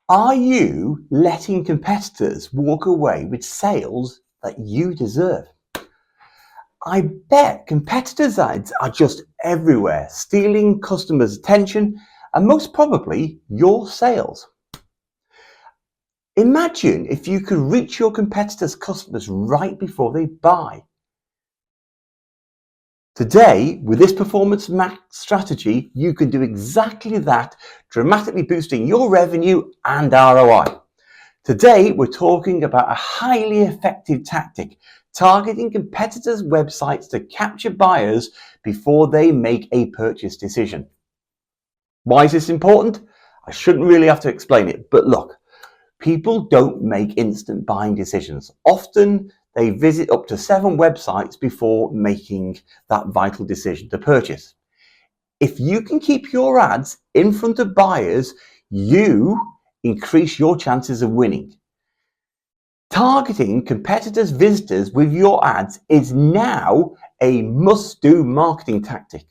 Are you letting competitors walk away with sales that you deserve? I bet competitors' ads are just everywhere, stealing customers' attention and most probably your sales. Imagine if you could reach your competitors' customers right before they buy. Today, with this Performance Max strategy, you can do exactly that, dramatically boosting your revenue and ROI. Today, we're talking about a highly effective tactic, targeting competitors' websites to capture buyers before they make a purchase decision. Why is this important? I shouldn't really have to explain it, but look, people don't make instant buying decisions. Often, they visit up to 7 websites before making that vital decision to purchase. If you can keep your ads in front of buyers, you increase your chances of winning. Targeting competitors' visitors with your ads is now a must-do marketing tactic.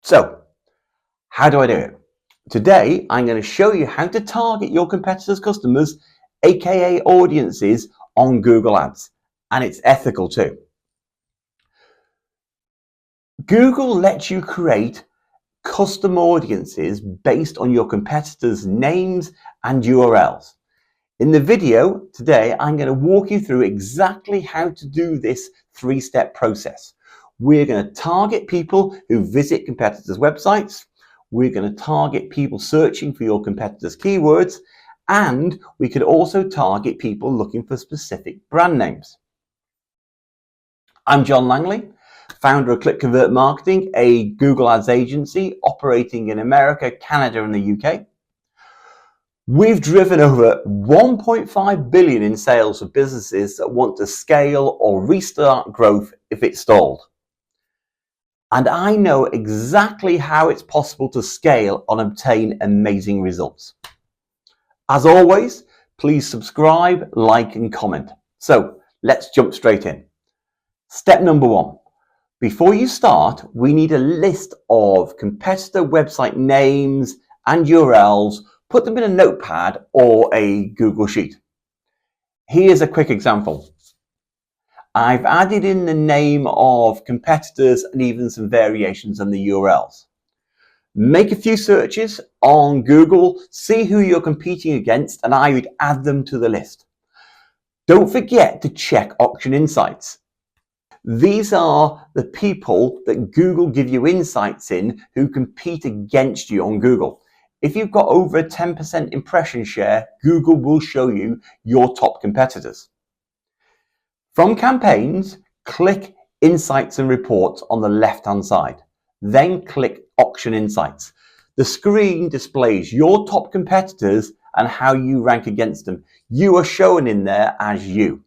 So, how do I do it? Today, I'm going to show you how to target your competitors' customers, aka audiences, on Google Ads. And it's ethical too. Google lets you create custom audiences based on your competitors' names and URLs. In the video today, I'm going to walk you through exactly how to do this 3-step process. We're going to target people who visit competitors' websites. We're going to target people searching for your competitors' keywords. And we could also target people looking for specific brand names. I'm John Langley, founder of Click Convert Marketing, a Google Ads agency operating in America, Canada, and the UK. We've driven over 1.5 billion in sales for businesses that want to scale or restart growth if it's stalled. And I know exactly how it's possible to scale and obtain amazing results. As always, please subscribe, like, and comment. So let's jump straight in. Step number 1. Before you start, we need a list of competitor website names and URLs. Put them in a notepad or a Google Sheet. Here's a quick example. I've added in the name of competitors and even some variations on the URLs. Make a few searches on Google, see who you're competing against, and I would add them to the list. Don't forget to check auction insights. These are the people that Google give you insights in who compete against you on Google. If you've got over a 10% impression share, Google will show you your top competitors. From campaigns, click Insights and Reports on the left-hand side. Then click Auction Insights. The screen displays your top competitors and how you rank against them. You are shown in there as you.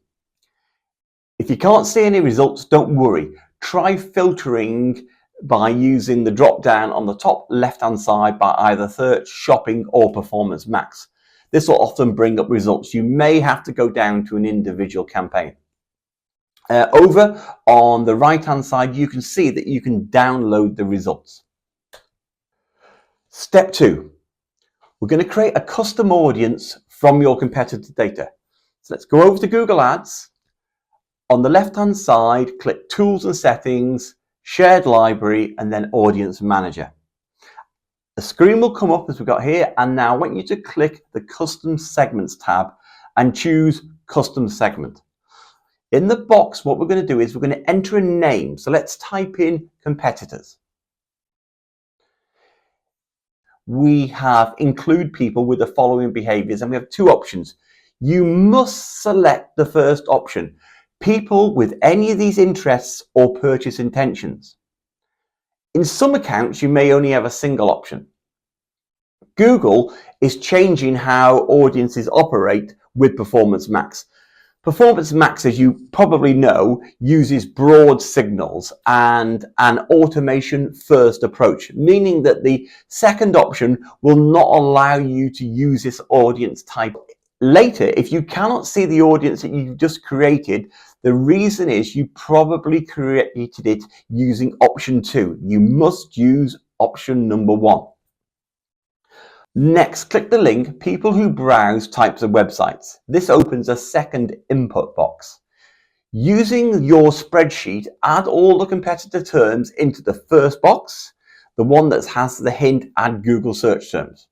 If you can't see any results, don't worry. Try filtering by using the drop down on the top left hand side by either search, shopping, or Performance Max. This will often bring up results. You may have to go down to an individual campaign. Over on the right hand side, you can see that you can download the results. Step 2. We're going to create a custom audience from your competitor data. So let's go over to Google Ads. On the left-hand side, click Tools and Settings, Shared Library, and then Audience Manager. The screen will come up as we've got here, and now I want you to click the Custom Segments tab and choose Custom Segment. In the box, what we're going to do is we're going to enter a name. So let's type in competitors. We have include people with the following behaviors, and we have 2 options. You must select the first option. People with any of these interests or purchase intentions. In some accounts, you may only have a single option. Google is changing how audiences operate with Performance Max. Performance Max, as you probably know, uses broad signals and an automation first approach, meaning that the second option will not allow you to use this audience type. Later, if you cannot see the audience that you just created, the reason is you probably created it using option 2. You must use option number 1. Next, click the link People Who Browse Types of Websites. This opens a second input box. Using your spreadsheet, add all the competitor terms into the first box, the one that has the hint Add Google search terms.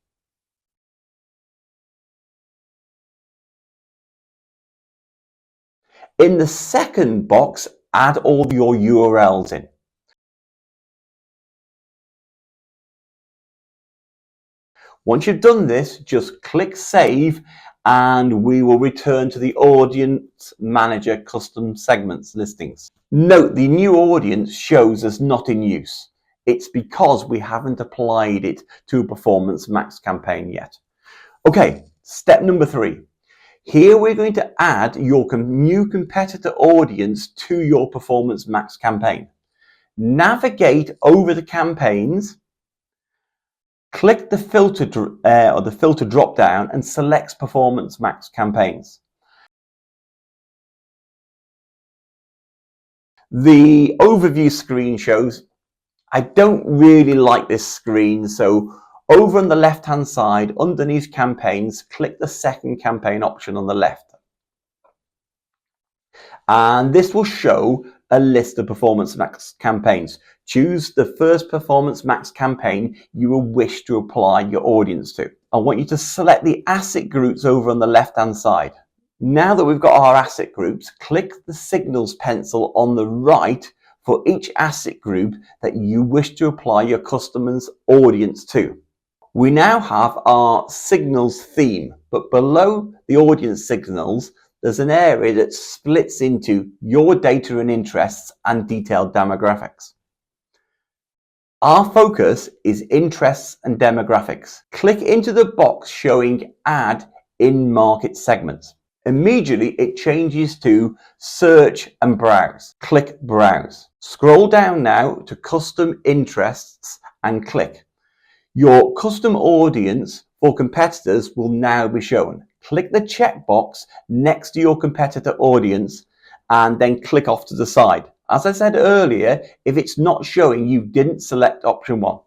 In the second box, add all your URLs in. Once you've done this, just click Save and we will return to the Audience Manager Custom Segments listings. Note the new audience shows as not in use. It's because we haven't applied it to a Performance Max campaign yet. Okay, step number 3. Here we're going to add your new competitor audience to your Performance Max campaign. Navigate over the campaigns, click the filter drop down and select Performance Max campaigns. The overview screen shows I don't really like this screen, so over on the left hand side underneath campaigns, click the second campaign option on the left. And this will show a list of Performance Max campaigns. Choose the first Performance Max campaign you will wish to apply your audience to. I want you to select the asset groups over on the left hand side. Now that we've got our asset groups, click the signals pencil on the right for each asset group that you wish to apply your customer's audience to. We now have our signals theme, but below the audience signals, there's an area that splits into your data and interests and detailed demographics. Our focus is interests and demographics. Click into the box showing Add in Market Segments. Immediately it changes to Search and Browse. Click Browse. Scroll down now to Custom Interests and click. Your custom audience for competitors will now be shown. Click the checkbox next to your competitor audience and then click off to the side. As I said earlier, if it's not showing, you didn't select option 1.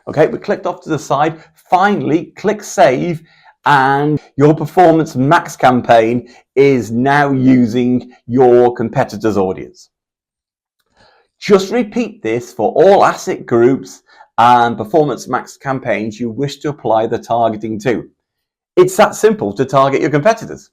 Okay, we clicked off to the side. Finally, click Save and your Performance Max campaign is now using your competitor's audience. Just repeat this for all asset groups and Performance Max campaigns you wish to apply the targeting to. It's that simple to target your competitors.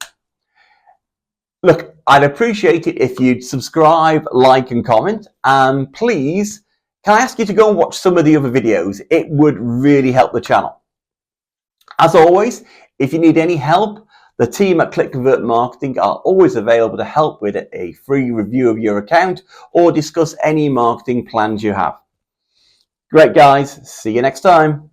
Look, I'd appreciate it if you'd subscribe, like and comment, and please, can I ask you to go and watch some of the other videos? It would really help the channel. As always, if you need any help, the team at Click Convert Marketing are always available to help with a free review of your account or discuss any marketing plans you have. Great guys, see you next time.